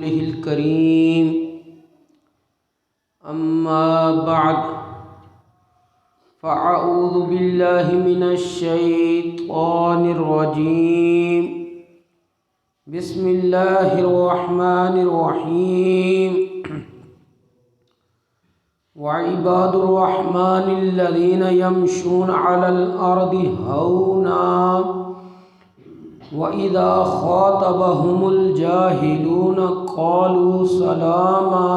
رسوله الكريم أما بعد فأعوذ بالله من الشيطان الرجيم بسم الله الرحمن الرحيم وعباد الرحمن الذين يمشون على الأرض هونا وإذا خاطبهم الجاهلون قالوا سلاما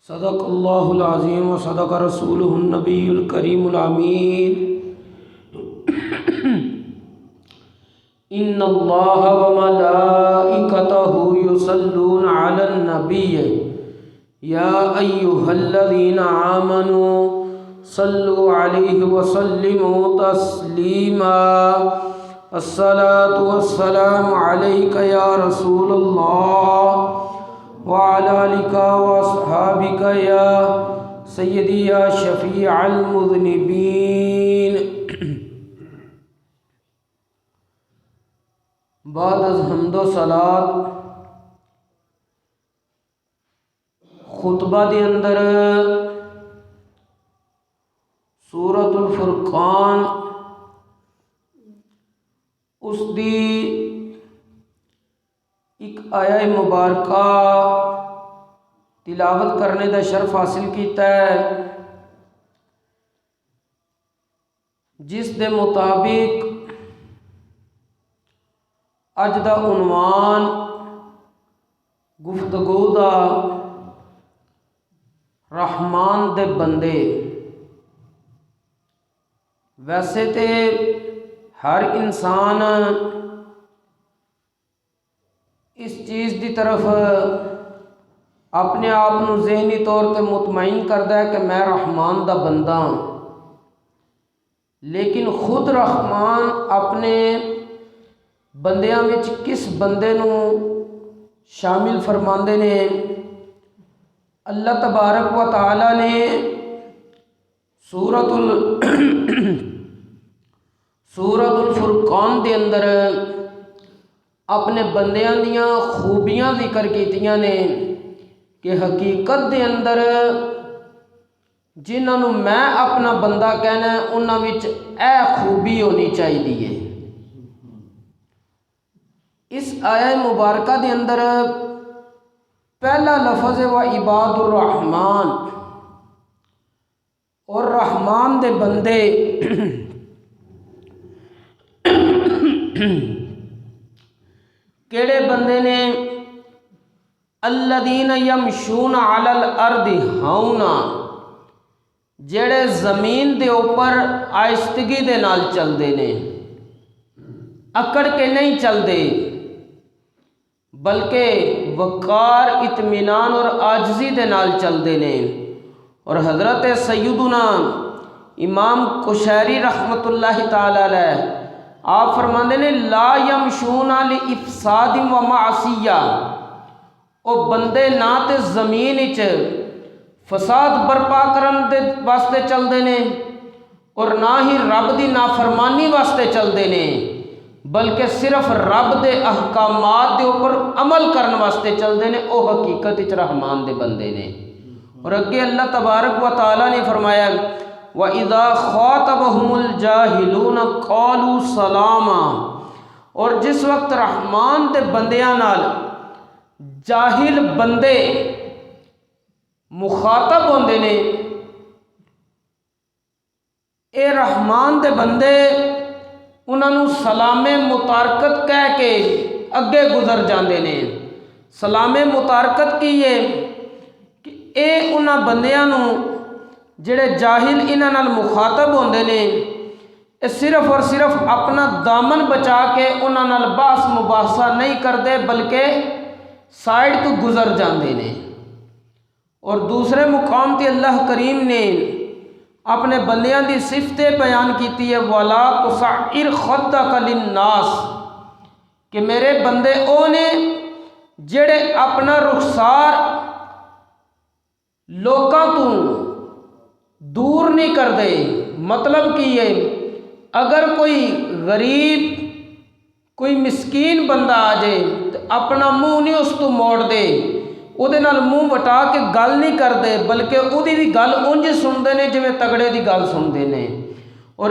صدق الله العظيم وصدق رسوله النبي الكريم الأمين إن الله وملائكته يصلون على النبي يا أيها الذين آمنوا صلوا عليه وسلموا تسليما الصلاة والسلام عليك يا رسول الله وعلى آلك وأصحابك يا سيدي يا شفيع المذنبين بعد از حمد و صلات خطبہ دے اندر سورۃ الفرقان اس دی ایک آیہ مبارکہ تلاوت کرنے دا شرف حاصل کیتا ہے جس دے مطابق اج دا عنوان گفتگو دا رحمان دے بندے۔ ویسے تے ہر انسان اس چیز دی طرف اپنے آپ نو ذہنی طور تے مطمئن کردا ہے کہ میں رحمان دا بندہ ہوں، لیکن خود رحمان اپنے بندیاں وچ کس بندے نو شامل فرماندے نے؟ اللہ تبارک و تعالی نے سورۃ الفرقان دے اندر اپنے بندیاں دیاں خوبیاں ذکر کیتیاں نے کہ حقیقت دے اندر جنہاں نو میں اپنا بندہ کہنا ہے انہاں وچ اے خوبی ہونی چاہیے۔ اس آیہ مبارکہ دے اندر پہلا لفظ ہے وعباد الرحمن، اور رحمان دے بندے کیڑے بندے نے؟ الذین یمشون علی الارض ہونا، جڑے زمین دے اوپر آہستگی دے نال چلدے نے، اکڑ کے نہیں چلدے بلکہ وقار، اطمینان اور عاجزی دے نال چلدے نے۔ اور حضرت سیدنا امام قشیری رحمۃ اللہ تعالی علیہ آپ فرماندے نے لا یمشون لافساد و معصیہ، او بندے نہ تے زمین وچ فساد برپا کرن دے واسطے چلدے نے اور نہ ہی رب دی نافرمانی واسطے چلدے نے، بلکہ صرف رب دے احکامات دے اوپر عمل کرن واسطے چلدے نے۔ او حقیقت وچ رحمان دے بندے نے۔ اور اگے اللہ تبارک و تعالی نے فرمایا وَإِذَا خَاطَبَهُمُ الْجَاهِلُونَ قَالُوا سَلَامًا، اور جس وقت رحمان دے بندیاں نال جاہل بندے مخاطب ہوندے نے، اے رحمان دے بندے انہاں نو سلام متارکت کہہ کے اگے گزر جاندے نے۔ سلام متارکت کی ہے کہ اے انہاں بندیاں نو جڑے جاہل انہاں نال مخاطب ہوندے نے، اے صرف اور صرف اپنا دامن بچا کے انہاں نال بحث مباحثہ نہیں کردے بلکہ سائڈ تو گزر جاندے نے۔ اور دوسرے مقام تے اللہ کریم نے اپنے بندیاں دی صفتیں بیان کیتی ہے وَلَا تُسَعِّرْ خَدَّكَ لِلنَّاسِ، کہ میرے بندے او نے جڑے اپنا رخسار لوکاں تو دور نہیں کردے۔ مطلب کہ یہ اگر کوئی غریب کوئی مسکین بندہ آ جائے تو اپنا منہ نہیں اس تو موڑ دے، ਉਹਦੇ ਨਾਲ ਮੂੰਹ ਵਟਾ ਕੇ ਗੱਲ ਨਹੀਂ ਕਰਦੇ ਬਲਕਿ ਉਹਦੀ ਵੀ ਗੱਲ ਉਂਝ ਸੁਣਦੇ ਨੇ ਜਿਵੇਂ ਤਗੜੇ ਦੀ ਗੱਲ ਸੁਣਦੇ ਨੇ। ਔਰ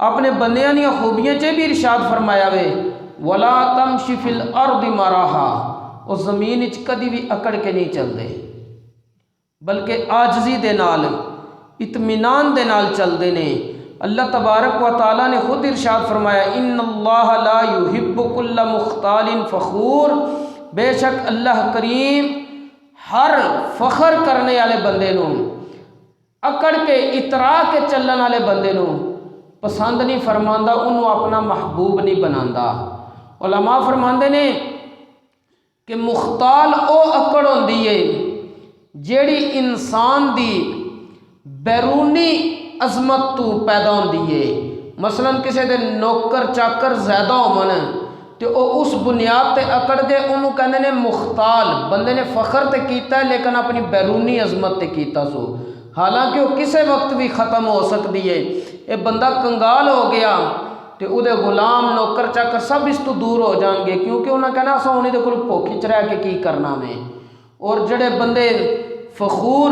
ਆਪਣੇ ਬੰਦਿਆਂ ਦੀਆਂ ਖੂਬੀਆਂ 'ਚ ਵੀ ਇਰਸ਼ਾਦ ਫਰਮਾਇਆ ਵੇ ਵਲਾ ਤਮਸ਼ੀ ਫਿਲ ਅਰਦ ਮਰਾਹਾ, ਉਹ ਜ਼ਮੀਨ ਵਿੱਚ ਕਦੀ ਵੀ ਅਕੜ ਕੇ ਨਹੀਂ ਚੱਲਦੇ ਬਲਕਿ ਆਜਜ਼ੀ ਦੇ ਨਾਲ ਇਤਮੀਨਾਨ ਦੇ ਨਾਲ ਚੱਲਦੇ ਨੇ। اللہ تبارک و تعالیٰ نے خود ارشاد فرمایا ان اللہ لا یحب کل مختال فخور، بے شک اللہ کریم ہر فخر کرنے والے بندے نو، اکڑ کے اترا کے چلن والے بندے نو پسند نہیں فرماندا، انہوں اپنا محبوب نہیں بناندا۔ علماء فرماندے نے کہ مختال او اکڑ ہوندی ہے جیڑی انسان دی بیرونی عظمت تو پیدا ہوندی ہے۔ مثلا کسی دے نوکر چاکر زیادہ ہون تے او اس بنیاد تے اکڑ دے، انہوں کہندے نے مختال، بندے نے فخر تے کیتا ہے لیکن اپنی بیرونی عظمت تے کیتا سو، حالانکہ وہ کسے وقت بھی ختم ہو سکتی ہے۔ اے بندہ کنگال ہو گیا تے او دے غلام نوکر چاکر سب اس تو دور ہو جان گے، کیونکہ انہاں کہنا اساں انہاں دے کول بھوکھی چ رہ کے کی کرنا میں۔ اور جڑے بندے فخور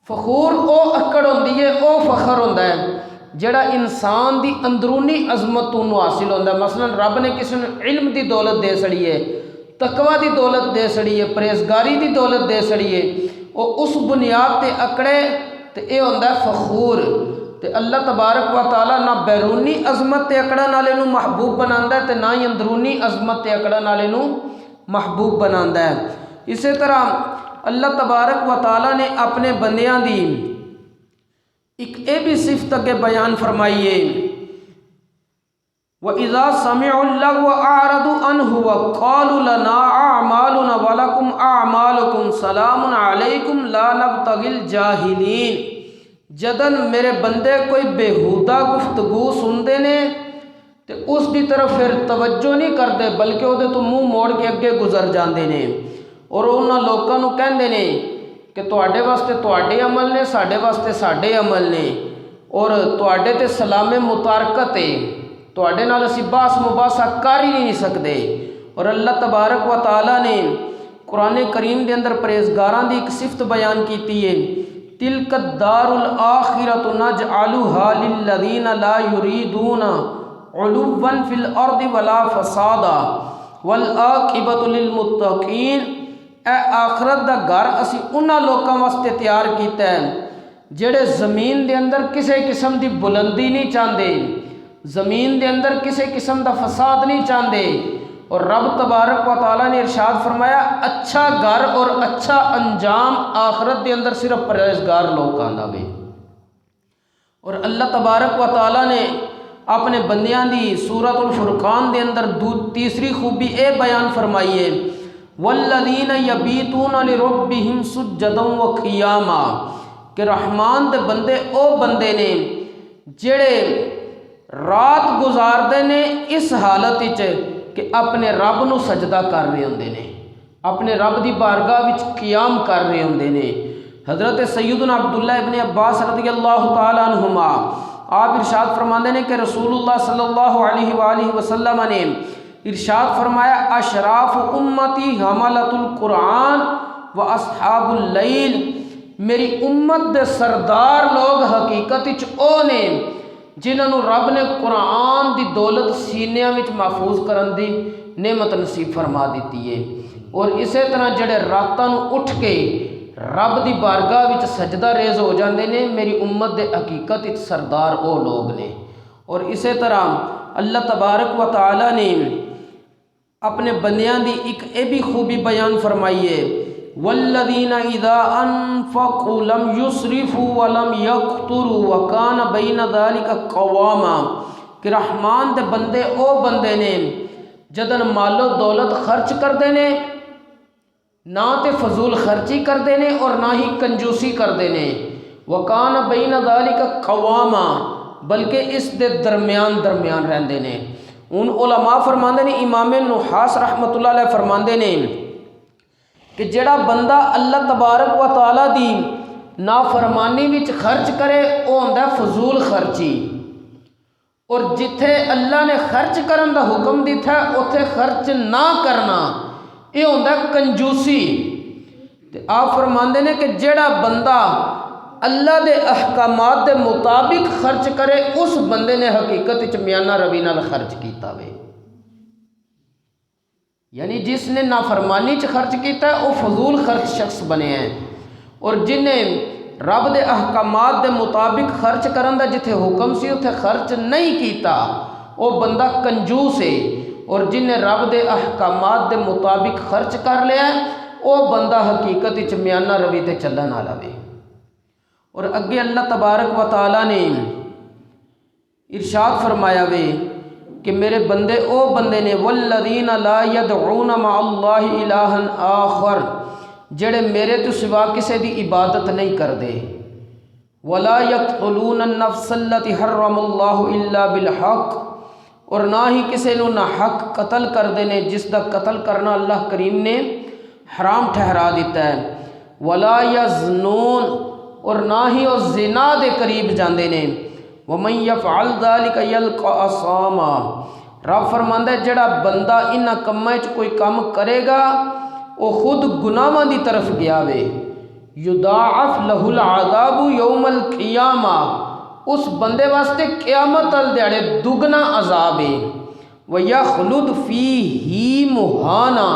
او اکڑ ہوندی ہے، او فخر ہوندا ہے جڑا انسان دی اندرونی عظمت انہوں حاصل ہوندا ہے۔ مثلا رب نے کسی نے علم دی دولت دے سڑی ہے، تقوی دی دولت دے سڑی ہے، پرہیزگاری دی دولت دے سڑی ہے، او اس بنیاد تے اکڑے تے اے ہوندا ہے فخور۔ تے اللہ تبارک و تعالیٰ نہ بیرونی عظمت تے اکڑن والے نو محبوب بناندا ہے تے نہ ہی اندرونی عظمت تے اکڑن والے نو محبوب بناندا ہے۔ اسی طرح اللہ تبارک و تعالیٰ نے اپنے بندیاں دی ایک اے بھی صفت اگے بیان فرمائیے وَإِذَا سَمِعُوا اللَّغْوَ أَعْرَضُوا عَنْهُ وَقَالُوا لَنَا أَعْمَالُنَا وَلَكُمْ أَعْمَالُكُمْ سَلَامٌ عَلَيْكُمْ لَا نَبْتَغِي الْجَاهِلِينَ، جدن میرے بندے کوئی بےہودہ گفتگو سندے نے تے اس دی طرف پھر توجہ نہیں کرتے بلکہ وہ تو منہ موڑ کے اگے گزر جاندے نے، اور انہاں لوکاں نو کہندے نے کہ تواڈے واسطے تواڈے عمل نے، ساڈے واسطے ساڈے عمل نے، اور تواڈے تے سلام متارکت ہے، تواڈے نال اسی بحث مباحثہ کر ہی نہیں سکدے۔ اور اللہ تبارک و تعالیٰ نے قرآن کریم دے اندر پرہیزگاراں دی ایک صفت بیان کیتی ہے تلک الدار الآخرۃ نجعلها للذین لا یریدون علوا فی الارض ولا فسادا والعاقبۃ للمتقین، اے آخرت دا گھر اسی انہاں لوکاں واسطے تیار کیتا ہے جڑے زمین دے اندر کسے قسم دی بلندی نہیں چاہندے، زمین دے اندر کسے قسم دا فساد نہیں چاہندے۔ اور رب تبارک و تعالیٰ نے ارشاد فرمایا اچھا گھر اور اچھا انجام آخرت دے اندر صرف پرہیزگار لوگ آندا وے۔ اور اللہ تبارک و تعالیٰ نے اپنے بندیاں دی سورۃ الفرقان دے اندر تیسری خوبی اے بیان فرمائی ہے والذین یبیتون لربہم سجدا وقیاما، کہ رحمان دے بندے او بندے نے جڑے رات گزاردے نے اس حالت وچ کہ اپنے رب نو سجدہ کر رہے ہوندے نے، اپنے رب دی بارگاہ وچ قیام کر رہے ہوندے نے۔ حضرت سیدنا عبداللہ ابن عباس رضی اللہ تعالی عنہما آپ ارشاد فرماندے نے کہ رسول اللہ صلی اللہ علیہ وآلہ وسلم نے ارشاد فرمایا اشراف امتی حملۃ القرآن و اصحاب اللیل، میری امت دے سردار لوگ حقیقت وچ او نے جنہوں رب نے قرآن دی دولت سینیاں وچ محفوظ کرن دی نعمت نصیب فرما دیتی ہے۔ اور اسی طرح جڑے راتاں نو اٹھ کے رب دی بارگاہ وچ سجدہ ریز ہو جاندے نے، میری امت دے حقیقت وچ سردار او لوگ نے۔ اور اسی طرح اللہ تبارک و تعالی نے اپنے بندیاں دی ایک اے بھی خوبی بیان فرمائی ہے والذین اذا انفقوا لم یسرفوا ولم یقتروا وکان بین ذلک قواما، کہ رحمان دے بندے او بندے نے جدن مال و دولت خرچ کردے نے، نہ تے فضول خرچی کردے نے اور نہ ہی کنجوسی کردے نے، وکان بین ذلک قواما، بلکہ اس دے درمیان رہندے نے۔ ان علماء فرماندے نے، امام نحاس رحمۃ اللہ علیہ فرماندے نے کہ جڑا بندہ اللہ تبارک و تعالیٰ دی نافرمانی وچ خرچ کرے او ہوندا فضول خرچی، اور جتھے اللہ نے خرچ کرن دا حکم دیتا ہے اتھے خرچ نہ کرنا یہ ہوتا ہے کنجوسی۔ تے آپ فرماندے نے کہ جڑا بندہ اللہ دے احکامات دے مطابق خرچ کرے اس بندے نے حقیقت وچ میانہ روی نال خرچ کیتا وے، یعنی جس نے نافرمانی چ خرچ کیتا ہے وہ فضول خرچ شخص بنے ہیں، اور جن نے رب دے احکامات دے مطابق خرچ کرن دا جتھے حکم سی اتھے خرچ نہیں کیتا وہ بندہ کنجوس ہے، اور جن نے رب دے احکامات دے مطابق خرچ کر لیا وہ بندہ حقیقت وچ میانہ روی تے چلن والا وے۔ اور اگے اللہ تبارک و تعالی نے ارشاد فرمایا وے کہ میرے بندے او بندے نے والذین لا یدعون مع اللہ الہا آخر، جڑے میرے تو سوا کسے دی عبادت نہیں کردے، ولا یقتلون النفس التي حرم اللہ الا بالحق، اور نہ ہی کسے نو نہ حق قتل کردے نے جس دا قتل کرنا اللہ کریم نے حرام ٹھہرا دیتا ہے، ولا یزنون، اور نہ ہی وہ زنا دے قریب جاندے نے، ومن یفعل ذلک یلقى اثاما، رب فرماندا ہے جڑا بندہ انہاں کماں وچ کوئی کام کرے گا وہ خود گناہاں دی طرف گیا وے، یضاعف لہ العذاب یوم القیامہ، اس بندے واسطے قیامت ال دیہڑے دگنا عذاب ہے، ویخلد فیہ مہانا،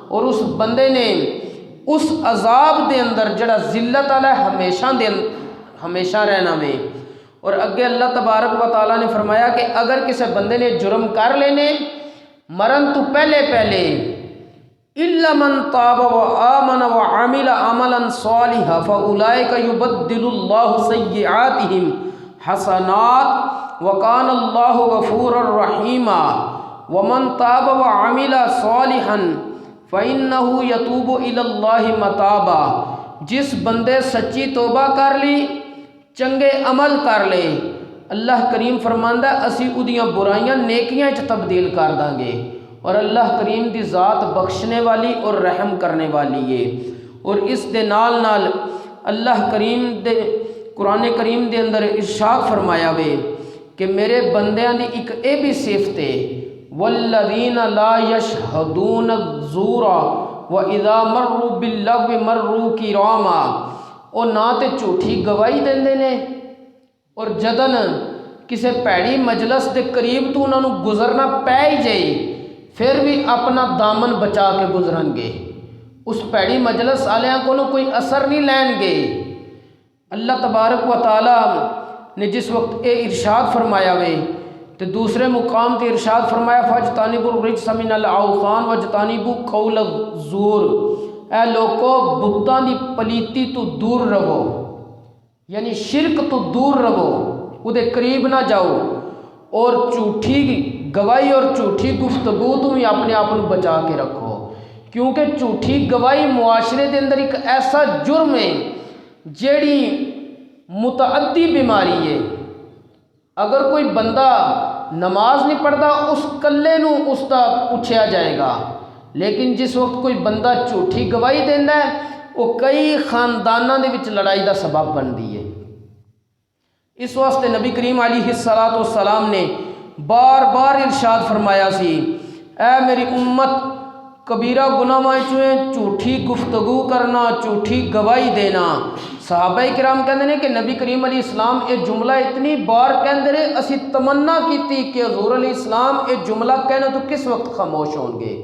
اور اس بندے نے اس عذاب دے اندر جڑا ذلت والا ہمیشہ رہنا میں۔ اور اگے اللہ تبارک و تعالیٰ نے فرمایا کہ اگر کسی بندے نے جرم کر لینے مرن تو پہلے الا من تاب وآمن وعمل عملا صالحا فاولئک یبدل اللہ سیئاتہم حسنات وکان اللہ غفورا رحیما ومن تاب وعمل صالحا فإنہ یتوب الی اللہ متابا، جس بندے سچی توبہ کر لی چنگے عمل کر لے اللہ کریم فرماندا اسی اودیاں برائیاں نیکیاں چ تبدیل کر داں گے، اور اللہ کریم دی ذات بخشنے والی اور رحم کرنے والی ہے۔ اور اس دے نال نال اللہ کریم دے قرآن کریم دے اندر ارشاد فرمایا وے کہ میرے بندیاں دی ایک اے بھی صفت ہے والذین لا یشہدون الزور واذا مروا باللغو مروا کراما، وہ نہ تے جھوٹھی گواہی دیندے نے اور جدن کسے پیڑی مجلس دے قریب تو انہوں نے گزرنا پے ہی جائے پھر بھی اپنا دامن بچا کے گزرن گے، اس پیڑی مجلس آلیاں کو کوئی اثر نہیں لین گے۔ اللہ تبارک و تعالی نے جس وقت اے ارشاد فرمایا وے تو دوسرے مقام تے ارشاد فرمایا فاجتنبوا الرجس من الاوثان واجتنبوا قول الزور، اے لوگو بتاں دی پلیتی تو دور رہو، یعنی شرک تو دور رہو، او دے قریب نہ جاؤ، اور جھوٹھی گواہی اور جھوٹھی گفتگو تو بھی اپنے آپ کو بچا کے رکھو، کیونکہ جھوٹھی گواہی معاشرے دے اندر ایک ایسا جرم ہے جیڑی متعدی بیماری ہے۔ اگر کوئی بندہ نماز نہیں پڑھتا اس کلے نو اس دا پوچھیا جائے گا، لیکن جس وقت کوئی بندہ جھوٹھی گواہی دیندا ہے وہ کئی خانداناں دے وچ لڑائی دا سبب بنتی ہے۔ اس واسطے نبی کریم علیہ السلام نے بار بار ارشاد فرمایا سی اے میری امت کبیرہ گناہ وچوں جھوٹھی گفتگو کرنا، جھوٹھی گواہی دینا۔ صحابہ کرام کہندے نے کہ نبی کریم علیہ السلام یہ جملہ اتنی بار کہندے رہے اسی تمنا کیتی کہ حضور علیہ السلام یہ جملہ کہنا تو کس وقت خاموش ہوں گے،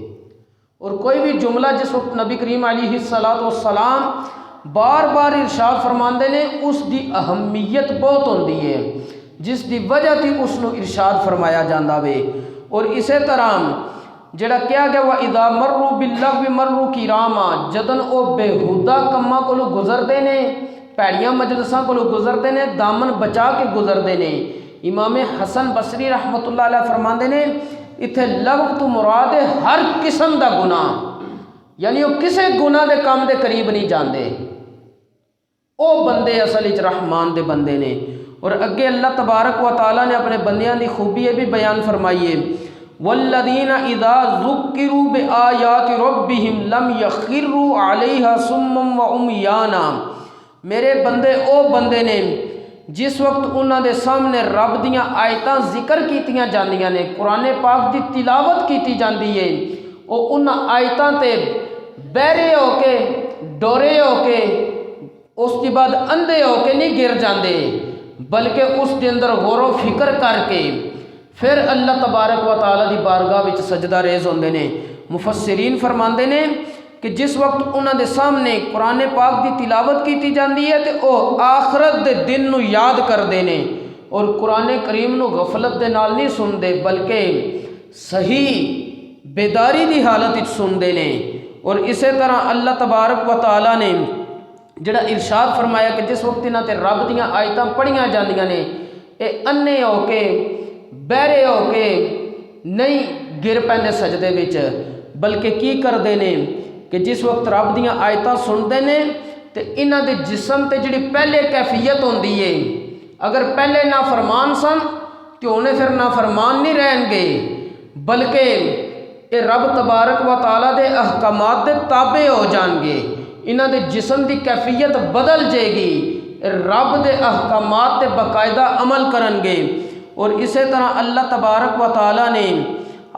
اور کوئی بھی جملہ جس وقت نبی کریم علیہ السلام بار بار ارشاد فرماندے نے اس دی اہمیت بہت ہوندی ہے جس دی وجہ تھی اس نو ارشاد فرمایا جاندہ وے۔ اور اسی طرح جڑا کیا گیا وَإِذَا مَرُّوا بِاللَّغْوِ مَرُّوا كِرَامًا، جدن او بےہودہ کماں کو گزردے نے، پیڑیاں مجلساں کو گزردے نے، دامن بچا کے گزردے نے۔ امام حسن بصری رحمت اللہ علیہ فرماندے نے اتھے لغو تو مراد ہے ہر قسم دا گناہ، یعنی وہ کسے گناہ دے کام دے قریب نہیں جاندے، او بندے اصل وچ رحمان دے بندے نے۔ اور اگے اللہ تبارک و تعالیٰ نے اپنے بندیاں دی خوبی بھی بیان فرمائیے والذین اذا ذکروا بآیات ربہم لم یخروا علیہا صما وعمیانا، میرے بندے او بندے نے جس وقت انہوں دے سامنے رب دیاں آیتاں ذکر کیتیاں جاندیاں نے، قرآن پاک دی تلاوت کیتی جاندی ہے، وہ انہاں آیتاں تے بہرے ہو کے ڈورے ہو کے اس کے بعد اندھے ہو کے نہیں گر جاندے، بلکہ اس دے اندر غور و فکر کر کے پھر اللہ تبارک و تعالیٰ دی بارگاہ وچ سجدہ ریز ہوندے نے۔ مفسرین فرماندے نے کہ جس وقت انہوں دے سامنے قرآن پاک دی تلاوت کیتی جاندی ہے تے او آخرت دے دن نو یاد کردے نے، اور قرآن کریم نو غفلت دے نال نہیں سن دے بلکہ صحیح بیداری دی حالت وچ سن دے نے۔ اور اسی طرح اللہ تبارک و تعالیٰ نے جڑا ارشاد فرمایا کہ جس وقت انہاں تے رب دیاں آیتاں پڑھیاں جاندیاں نے، اے انے ہو کے بہرے ہو کے نہیں گر پیندے سجدے وچ، بلکہ کی کردے نے کہ جس وقت رب دیاں آیتاں سنتے نے تے انہاں دے جسم تے جڑی پہلے کیفیت ہوندی ہے، اگر پہلے نافرمان سن تو انہیں پھر نافرمان نہیں رہن گے، بلکہ یہ رب تبارک و تعالیٰ دے احکامات دے تابع ہو جان گے، انہاں دے جسم دی کیفیت بدل جائے گی، رب دے احکامات تے باقاعدہ عمل کرن گے۔ اور اسی طرح اللہ تبارک و تعالیٰ نے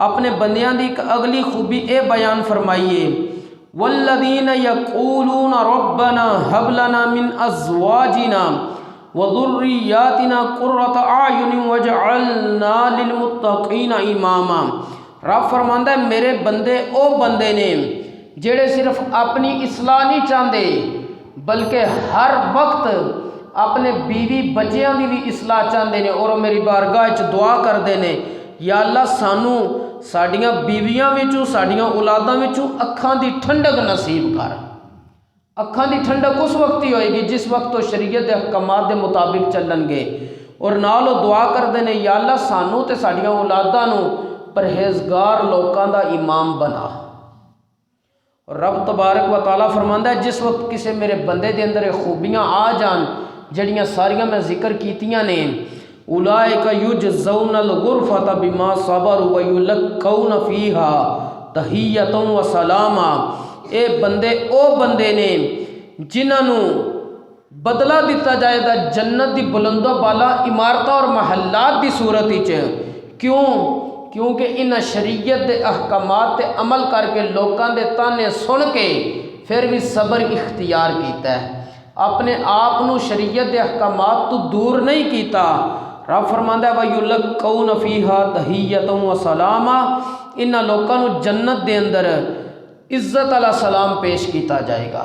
اپنے بندیاں دی ایک اگلی خوبی اے بیان فرمائیے، والذین یقولون ربنا هب لنا من ازواجنا وذریاتنا قرۃ اعین واجعلنا للمتقین اماما۔ رب فرماندا ہے میرے بندے او بندے نے جڑے صرف اپنی اصلاح نہیں چاہتے بلکہ ہر وقت اپنے بیوی بچیاں دی بھی اصلاح چاہتے ہیں، اور میری بارگاہ وچ دعا کرتے ہیں یا اللہ سانو ساڈیاں بیویاں وچوں ساڈیاں اولاداں وچوں اکھاں دی ٹھنڈک نصیب کر۔ اکھاں دی ٹھنڈک اس وقت ہی ہوئے گی جس وقت وہ شریعت دے احکامات دے مطابق چلن گے، اور نال وہ دعا کرتے ہیں یا اللہ سانو تے ساڈیاں اولاداں نو پرہیزگار لوکاں دا امام بنا۔ اور رب تبارک و تعالیٰ فرماندا ہے جس وقت کسے میرے بندے دے اندر خوبیاں آ جان جڑیاں ساریاں میں ذکر کیتیاں نے، اولئک یجزون الغرفۃ بما صبروا ویلقون فیہا تحیۃ و سلاما۔ اے بندے او بندے نے جنہاں نو بدلہ دیتا جائے گا جنت دی بلند و بالا عمارتاں اور محلات دی صورت وچ، کیونکہ انہاں شریعت دے احکامات تے عمل کر کے لوکاں دے تانے سن کے پھر بھی صبر اختیار کیتا ہے، اپنے آپ نو شریعت دے احکامات تو دور نہیں کیتا۔ رب فرماندا ہے وَيُلَقَّوْنَ فِيهَا تَحِيَّةً وَسَلَامًا، انہاں لوکاں نو جنت دے اندر عزت علی سلام پیش کیتا جائے گا۔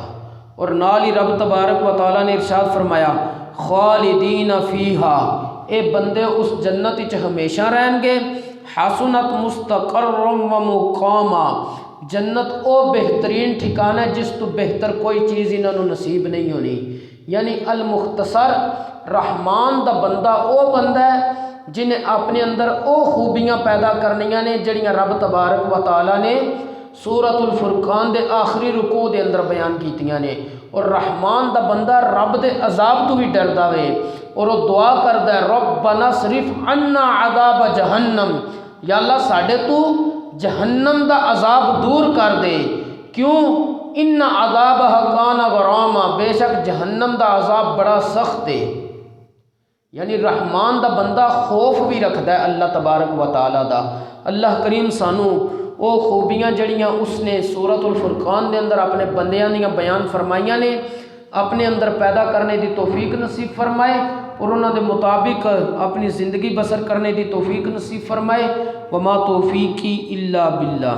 اور نال ہی رب تبارک و تعالیٰ نے ارشاد فرمایا خالدین فیہا، اے بندے اس جنت وچ ہمیشہ رہیں گے، حسنت مستقرا و مقاما، جنت او بہترین ٹھکانہ ہے جس تو بہتر کوئی چیز انہوں نے نصیب نہیں ہونی۔ یعنی المختصر رحمان دا بندہ او بندہ ہے جنہیں اپنے اندر او خوبیاں پیدا کرنیاں نے جڑیاں رب تبارک و تعالیٰ نے سورۃ الفرقان دے آخری رکوع دے اندر بیان کیتیاں نے۔ اور رحمان دا بندہ رب دے عذاب تو بھی ڈردا وے، اور وہ دعا کردا ہے ربنا اصرف عنا عذاب جہنم، یا اللہ ساڈے تو جہنم دا عذاب دور کر دے، کیوں ان عذابہ کان غراما، بے شک جہنم دا عذاب بڑا سخت ہے۔ یعنی رحمان دا بندہ خوف بھی رکھدا ہے اللہ تبارک و تعالیٰ دا۔ اللہ کریم سانو او خوبیاں جڑیاں اس نے سورۃ الفرقان دے اندر اپنے بندیاں دیاں بیان فرمائیاں نے اپنے اندر پیدا کرنے دی توفیق نصیب فرمائے، اور انہوں دے مطابق اپنی زندگی بسر کرنے دی توفیق نصیب فرمائے۔ وما توفیقی الا باللہ۔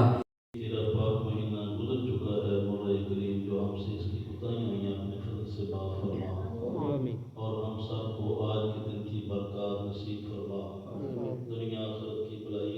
تیرا پاک مہینہ گزر چکا ہے، مولا کریم جو ہم سے اس کی کوتاہیاں ہوئی ہیں اپنے فضل سے معاف فرما، اور ہم سب کو آج کے دن کی برکات نصیب فرما، دنیا آخرت کی بھلائی